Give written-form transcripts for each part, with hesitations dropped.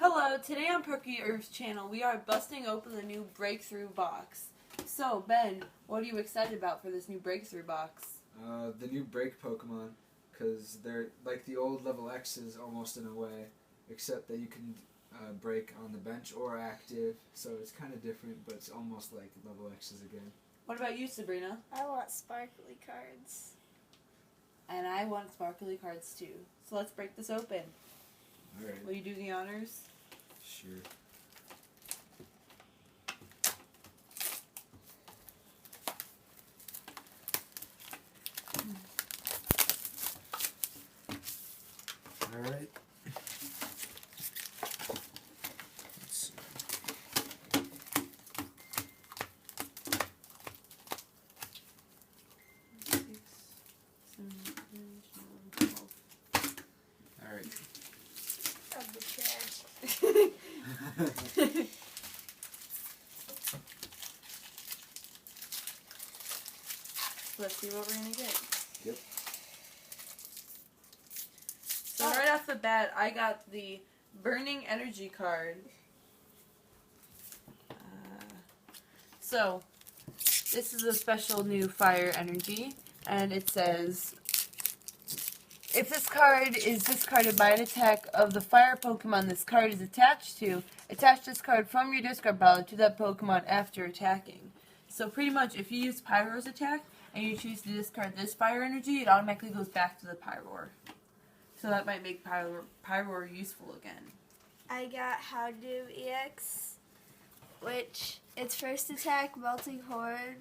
Hello, today on Pokeirv's channel we are busting open the new Breakthrough box. So, Ben, what are you excited about for this new Breakthrough box? The new break Pokemon, because they're like the old level X's almost in a way, except that you can break on the bench or active, so it's kind of different, but it's almost like level X's again. What about you, Sabrina? I want sparkly cards. And I want sparkly cards too. So let's break this open. Alright. Will you do the honors? Sure. Alright. Let's see. Alright. Of the trash. Let's see what we're gonna get. Yep. So right off the bat, I got the Burning Energy card. So this is a special new Fire Energy, and it says, if this card is discarded by an attack of the fire Pokemon this card is attached to, attach this card from your discard pile to that Pokemon after attacking. So pretty much, if you use Pyro's attack and you choose to discard this Fire Energy, it automatically goes back to the Pyroar. So that might make Pyroar useful again. I got Mewtwo EX, which its first attack, Melting Horde,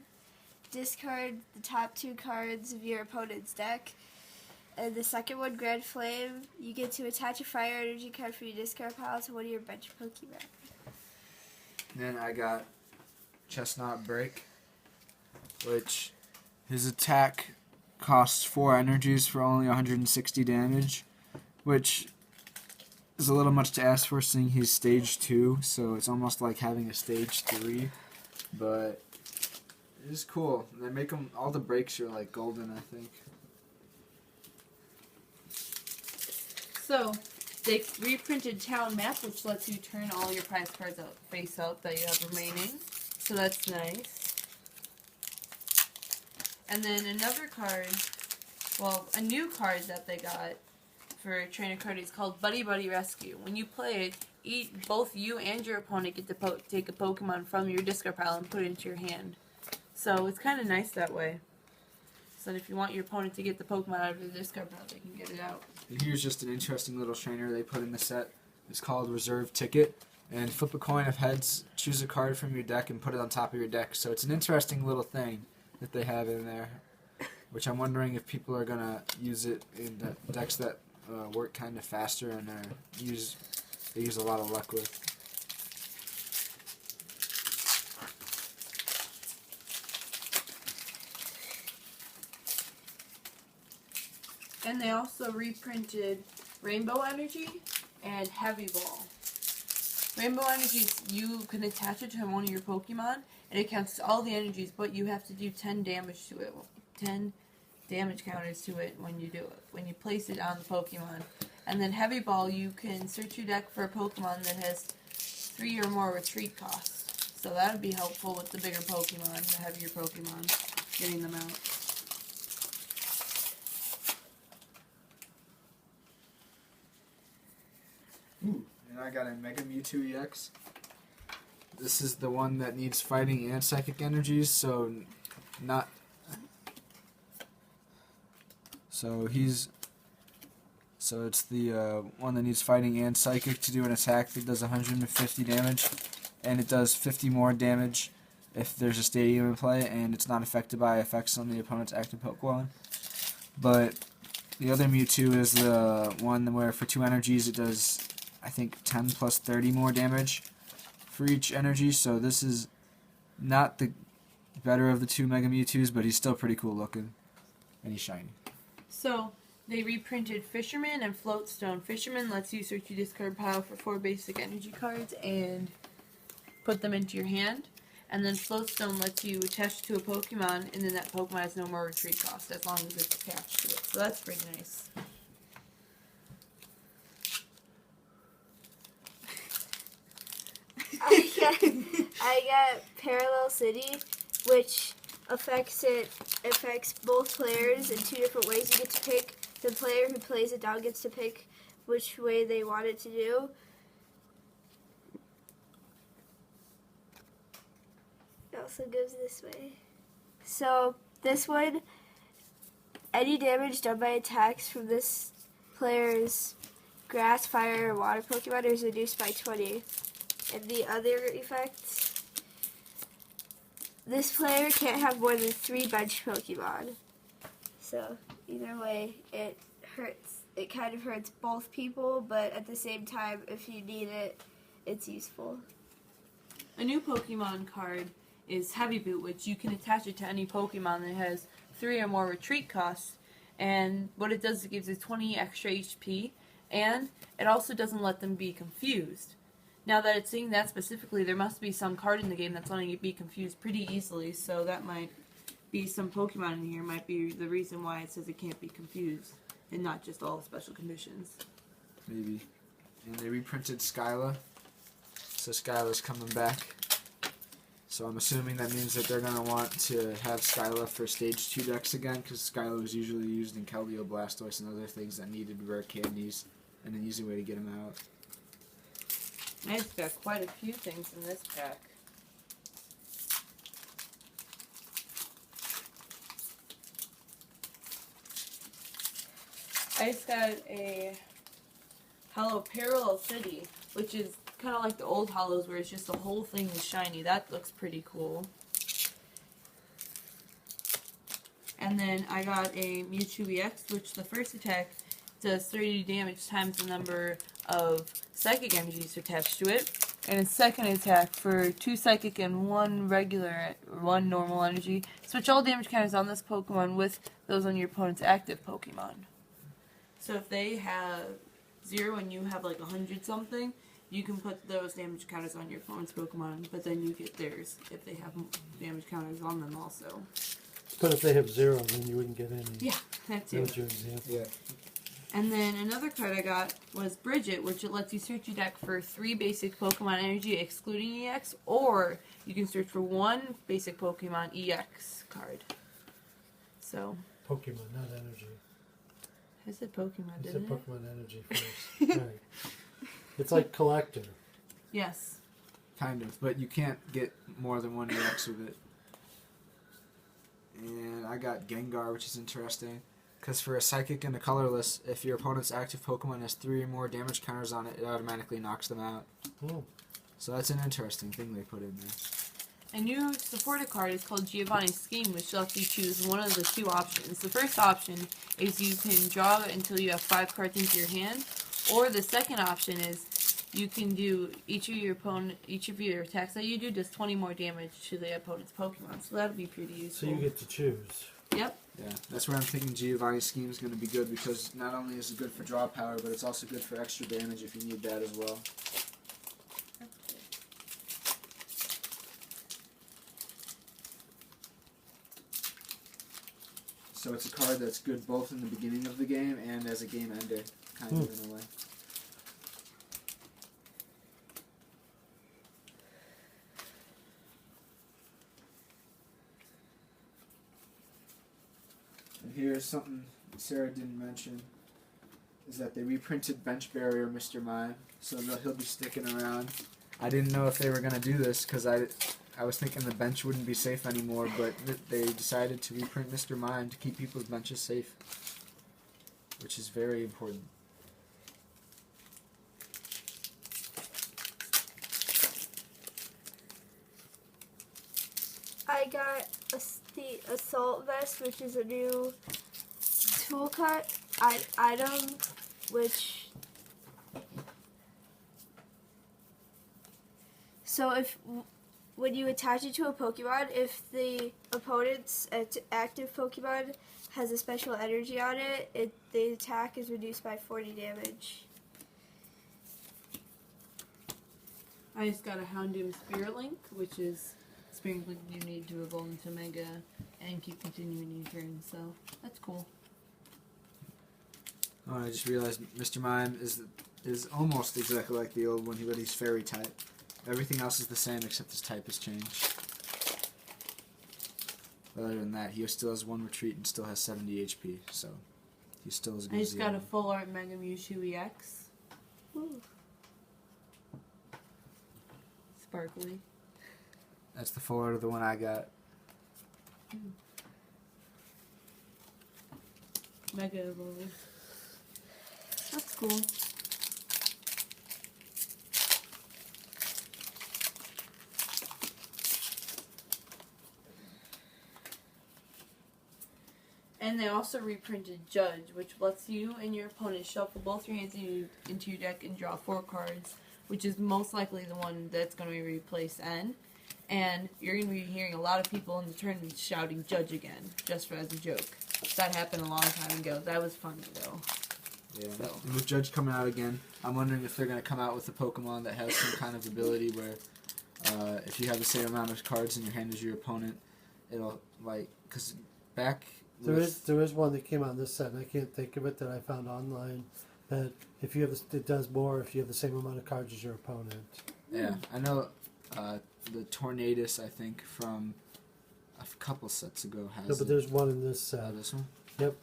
discard the top 2 cards of your opponent's deck. And the second one, Grand Flame, you get to attach a Fire Energy card from your discard pile to one of your bench Pokemon. Then I got Chestnut Break, which his attack costs 4 energies for only 160 damage, which is a little much to ask for seeing he's stage 2, so it's almost like having a stage 3, but it is cool. They make them, all the breaks are like golden, I think. So they reprinted Town Map, which lets you turn all your prize cards out face out that you have remaining. So that's nice. And then another card, well, a new card that they got for Trainer Card is called Buddy Buddy Rescue. When you play it, both you and your opponent get to take a Pokemon from your discard pile and put it into your hand. So it's kind of nice that way. So if you want your opponent to get the Pokemon out of the discard pile, they can get it out. And here's just an interesting little trainer they put in the set. It's called Reserve Ticket. And flip a coin of heads, choose a card from your deck, and put it on top of your deck. So it's an interesting little thing that they have in there, which I'm wondering if people are going to use it in the decks that work kind of faster and they use a lot of luck with. And they also reprinted Rainbow Energy and Heavy Ball. Rainbow Energy, you can attach it to one of your Pokemon, and it counts all the energies, but you have to do 10 damage to it. 10 damage counters to it when you do it, when you place it on the Pokemon. And then Heavy Ball, you can search your deck for a Pokemon that has 3 or more retreat costs. So that would be helpful with the bigger Pokemon, the heavier Pokemon, getting them out. Ooh, and I got a Mega Mewtwo EX. This is the one that needs fighting and psychic energies, so it's the one that needs fighting and psychic to do an attack that does 150 damage, and it does 50 more damage if there's a stadium in play, and it's not affected by effects on the opponent's active Pokemon. But the other Mewtwo is the one where for 2 energies it does, I think, 10 plus 30 more damage for each energy, so this is not the better of the 2 Mega Mewtwo's, but he's still pretty cool looking, and he's shiny. So they reprinted Fisherman and Floatstone. Fisherman lets you search your discard pile for 4 basic energy cards and put them into your hand. And then Floatstone lets you attach to a Pokemon, and then that Pokemon has no more retreat cost as long as it's attached to it. So that's pretty nice. I got Parallel City, which affects both players in 2 different ways. You get to pick, the player who plays it down gets to pick which way they want it to do. It also goes this way. So this one, any damage done by attacks from this player's grass, fire, or water Pokemon is reduced by 20. And the other effects, this player can't have more than 3 bench Pokemon. So either way, it hurts. It kind of hurts both people, but at the same time, if you need it, it's useful. A new Pokemon card is Heavy Boot, which you can attach it to any Pokemon that has 3 or more retreat costs. And what it does is it gives it 20 extra HP, and it also doesn't let them be confused. Now that it's saying that specifically, there must be some card in the game that's letting it be confused pretty easily, so that might be some Pokemon in here, might be the reason why it says it can't be confused, and not just all special conditions. Maybe. And they reprinted Skyla, so Skyla's coming back. So I'm assuming that means that they're going to want to have Skyla for Stage 2 decks again, because Skyla was usually used in Keldeo, Blastoise, and other things that needed rare candies, and an easy way to get them out. I just got quite a few things in this pack. I just got a Hollow Parallel City, which is kind of like the old Hollows where it's just the whole thing is shiny. That looks pretty cool. And then I got a Mewtwo DX, which the first attack does 30 damage times the number of psychic energies attached to it. And its second attack for 2 psychic and 1 normal energy. Switch all damage counters on this Pokemon with those on your opponent's active Pokemon. So if they have 0 and you have like 100 something, you can put those damage counters on your opponent's Pokemon, but then you get theirs if they have damage counters on them also. But if they have 0, then you wouldn't get any. Yeah, that too. That was your example. Yeah. And then another card I got was Bridget, which it lets you search your deck for 3 basic Pokemon energy excluding EX, or you can search for 1 basic Pokemon EX card. So. Pokemon, not energy. I said Pokemon, You didn't said I? Pokemon energy first. Right. It's like collector. Yes. Kind of, but you can't get more than 1 EX with it. And I got Gengar, which is interesting. Because for a Psychic and a Colorless, if your opponent's active Pokemon has 3 or more damage counters on it, it automatically knocks them out. Oh. So that's an interesting thing they put in there. A new supporter card is called Giovanni's Scheme, which lets you choose one of the 2 options. The first option is you can draw it until you have 5 cards into your hand, or the second option is you can do each of your attacks that you do does 20 more damage to the opponent's Pokemon. So that'd be pretty useful. So you get to choose. Yep. Yeah, that's where I'm thinking Giovanni's Scheme is going to be good, because not only is it good for draw power, but it's also good for extra damage if you need that as well. So it's a card that's good both in the beginning of the game and as a game ender, kind of in a way. And here's something Sarah didn't mention, is that they reprinted Bench Barrier Mr. Mime, so he'll be sticking around. I didn't know if they were going to do this, because I was thinking the bench wouldn't be safe anymore, but they decided to reprint Mr. Mime to keep people's benches safe, which is very important. I got the Assault Vest, which is a new tool card item, which... So when you attach it to a Pokemon, if the opponent's active Pokemon has a special energy on it, the attack is reduced by 40 damage. I just got a Houndoom Spirit Link, which is Spirit Link you need to evolve into Mega and keep continuing your turn, so that's cool. Oh, I just realized Mr. Mime is almost exactly like the old one, but he's fairy type. Everything else is the same except his type has changed. Other than that, he still has 1 retreat and still has 70 HP, so he's still as good I as just the got other a full art Mega Mewtwo EX. Ooh. Sparkly. That's the full art of the one I got. Mega Evolve. That's cool. And they also reprinted Judge, which lets you and your opponent shuffle both your hands into your deck and draw 4 cards, which is most likely the one that's going to replace N. And you're going to be hearing a lot of people in the tournament shouting Judge again, just as a joke. That happened a long time ago. That was funny, though. Yeah. So. And with Judge coming out again, I'm wondering if they're going to come out with a Pokemon that has some kind of ability where if you have the same amount of cards in your hand as your opponent, it'll, like, because back... There is one that came out in this set, and I can't think of it, that I found online, that if you have it does more if you have the same amount of cards as your opponent. Yeah, I know the Tornadus, I think, from a couple sets ago has No, but there's one in this set. this one? Yep.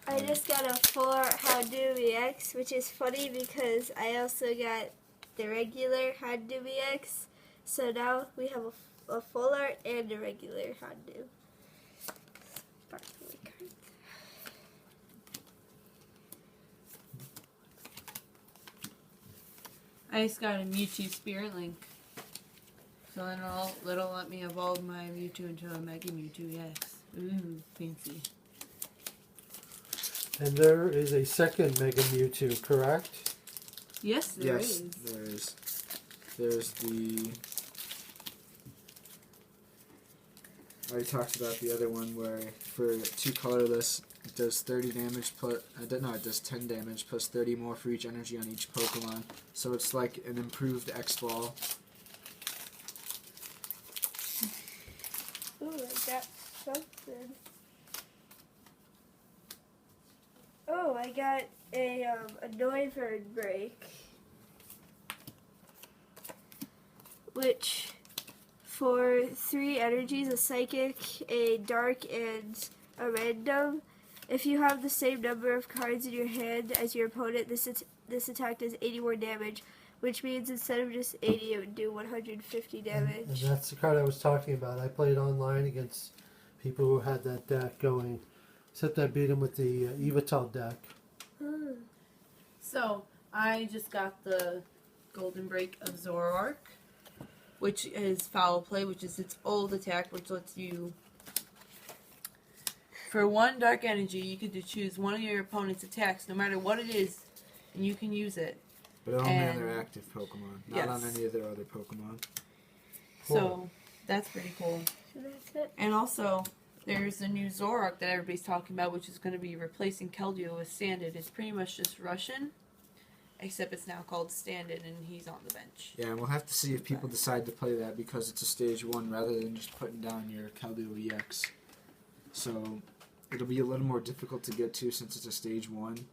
I just got a full art How-Do EX, which is funny because I also got the regular How-Do EX. So now we have a full art and a regular How-Do. Sparkly cards. I just got a Mewtwo Spirit Link. So then it'll let me evolve my Mewtwo into a Mega Mewtwo EX. Ooh, fancy. And there is a second Mega Mewtwo, correct? Yes, there Yes, is. there is. There's the... I already talked about the other one where for 2 colorless, it does 30 damage plus... no, it does 10 damage plus 30 more for each energy on each Pokemon. So it's like an improved X-Ball. Ooh, I got something. Oh, I got a Noivern break, which for 3 energies, a psychic, a dark, and a random. If you have the same number of cards in your hand as your opponent, this attack does 80 more damage, which means instead of just 80, it would do 150 damage. And that's the card I was talking about. I played online against people who had that deck going, except I beat them with the Evital deck. So, I just got the Golden Break of Zork, which is Foul Play, which is its old attack, which lets you... For 1 dark energy, you can choose one of your opponent's attacks, no matter what it is, and you can use it. But only And- on their active Pokemon, not Yes. on any of their other Pokemon. So, that's pretty cool. So that's it. And also, there's a new Zork that everybody's talking about, which is going to be replacing Keldeo with Standard. It's pretty much just Russian, except it's now called Standard, and he's on the bench. Yeah, and we'll have to see if people decide to play that because it's a stage 1 rather than just putting down your Keldeo EX. So it'll be a little more difficult to get to since it's a stage 1.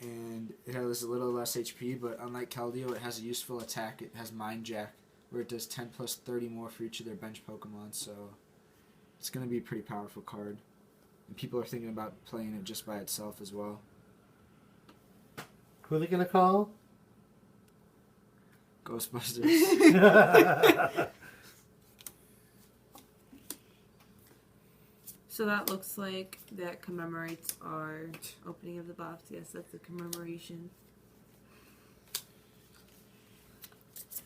And it has a little less HP, but unlike Keldeo, it has a useful attack. It has Mind Jack, where it does 10 plus 30 more for each of their bench Pokemon, so it's going to be a pretty powerful card. And people are thinking about playing it just by itself as well. Who are they going to call? Ghostbusters. So that looks like that commemorates our opening of the box. Yes, that's a commemoration.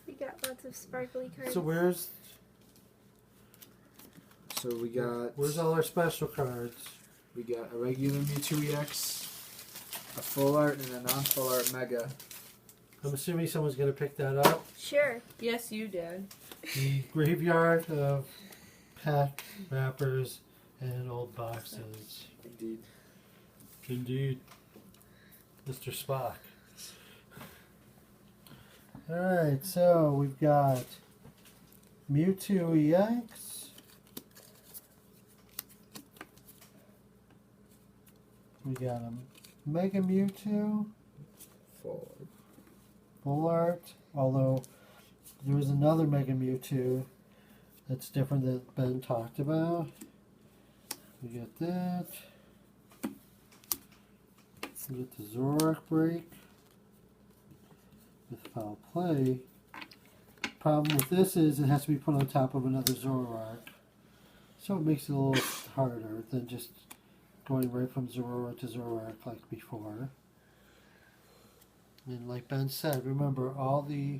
We got lots of sparkly cards. So where's We got all our special cards? a regular Mewtwo EX, a full art, and a non-full art Mega. I'm assuming someone's going to pick that up. Sure. Yes, you did. The graveyard of pack wrappers and old boxes. Indeed. Indeed. Mr. Spock. Alright, so we've got Mewtwo EX. We got a Mega Mewtwo. Full. Full art, although There was another Mega Mewtwo that's different that Ben talked about. We get that. We get the Zork break with foul play. Problem with this is it has to be put on top of another Zork. So it makes it a little harder than just going right from Zork to Zork like before. And like Ben said, remember all the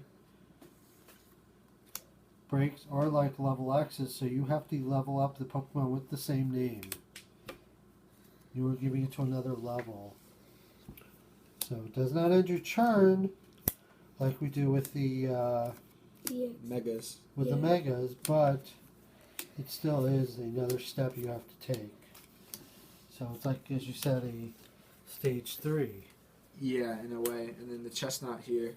breaks are like level X's, so you have to level up the Pokemon with the same name. You are giving it to another level. So it does not end your turn like we do with the Megas. with the Megas, but it still is another step you have to take. So it's like, as you said, a stage 3. Yeah, in a way. And then the Chestnut here,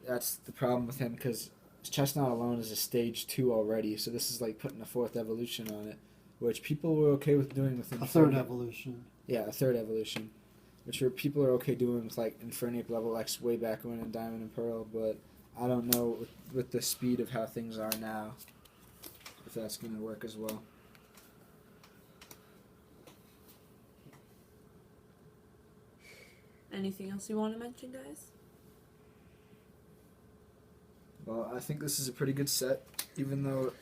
that's the problem with him because Chestnut alone is a stage 2 already. So this is like putting a 4th evolution on it, which people were okay with doing with A 3rd evolution. Yeah, a 3rd evolution, which people are okay doing with like Infernape level X way back when in Diamond and Pearl. But I don't know with the speed of how things are now if that's going to work as well. Anything else you want to mention, guys? Well, I think this is a pretty good set, even though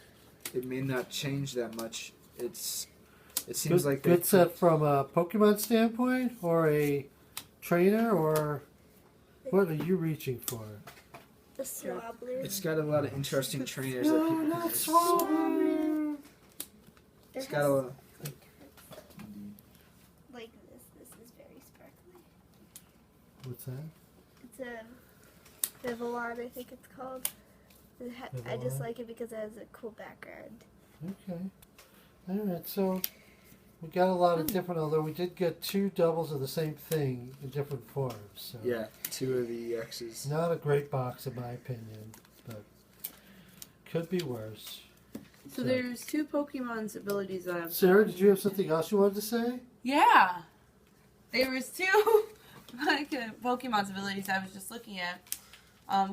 it may not change that much. It seems like good set from a Pokemon standpoint, or a trainer, or what are you reaching for? The Swabbler. it's got a lot of interesting trainers. No, that people not can use. Swabbler. It's got a lot. Like this. This is very sparkly. What's that? It's a Vivillon, I think it's called. I just Vivillon? like it because it has a cool background. Okay. Alright, so we got a lot of different, although we did get 2 doubles of the same thing in different forms. So Yeah, 2 of the X's. not a great box in my opinion, but could be worse. So there's 2 Pokemon's abilities that I've... Sarah, did you have something else you wanted to say? Yeah! There was 2 like, Pokemon's abilities I was just looking at.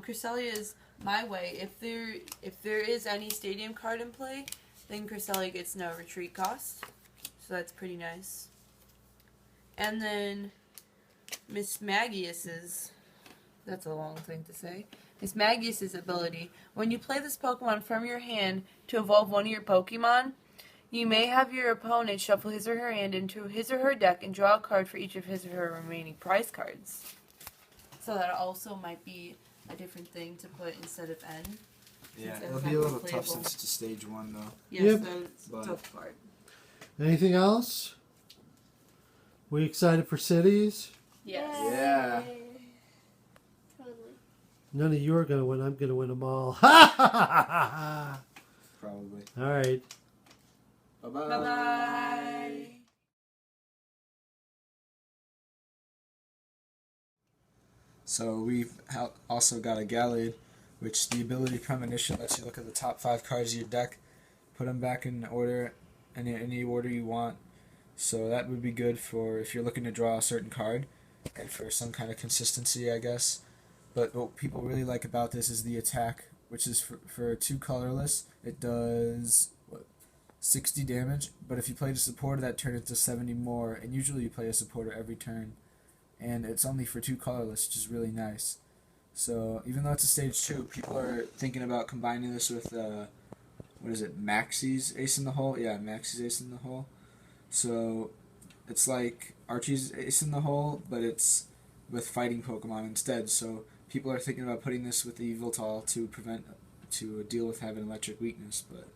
Cresselia's My Way. If there is any stadium card in play, then Cresselia gets no retreat cost. So that's pretty nice. And then Miss Magius's, that's a long thing to say. Miss Magius's ability. When you play this Pokemon from your hand to evolve one of your Pokemon, you may have your opponent shuffle his or her hand into his or her deck and draw a card for each of his or her remaining prize cards. So that also might be a different thing to put instead of N. Yeah, Since it'll it's be a not little tough playable. since it's a stage 1 though. Yes, Yep. that's the tough part. Anything else? We excited for cities? Yes. Yeah. Yay. Totally. None of you are going to win. I'm going to win them all. Ha ha ha ha! Probably. All right. Bye-bye. Bye-bye. So we've also got a Gallade, which the ability Premonition lets you look at the top 5 cards of your deck, put them back in order, in any order you want. So that would be good for if you're looking to draw a certain card, and for some kind of consistency, I guess. But what people really like about this is the attack, which is for 2 colorless. It does 60 damage, but if you played a supporter that turn it to 70 more, and usually you play a supporter every turn. And it's only for 2 colorless, which is really nice. So even though it's a stage 2, people are thinking about combining this with what is it, Maxie's Ace in the Hole? Yeah, Maxie's Ace in the Hole. So it's like Archie's Ace in the Hole, but it's with fighting Pokemon instead. So people are thinking about putting this with the Yveltal to deal with having electric weakness. But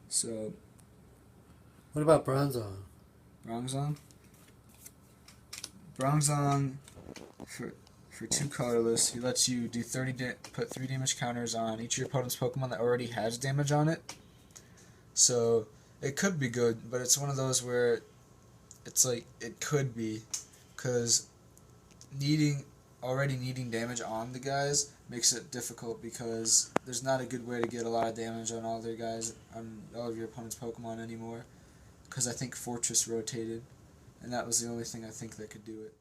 so What about Bronzong? Bronzong, for 2 colorless, he lets you do put 3 damage counters on each of your opponent's Pokemon that already has damage on it. So it could be good, but it's one of those where it's like it could be, because already needing damage on the guys makes it difficult, because there's not a good way to get a lot of damage on all of your opponent's Pokemon anymore. Because I think Fortress rotated, and that was the only thing I think that could do it.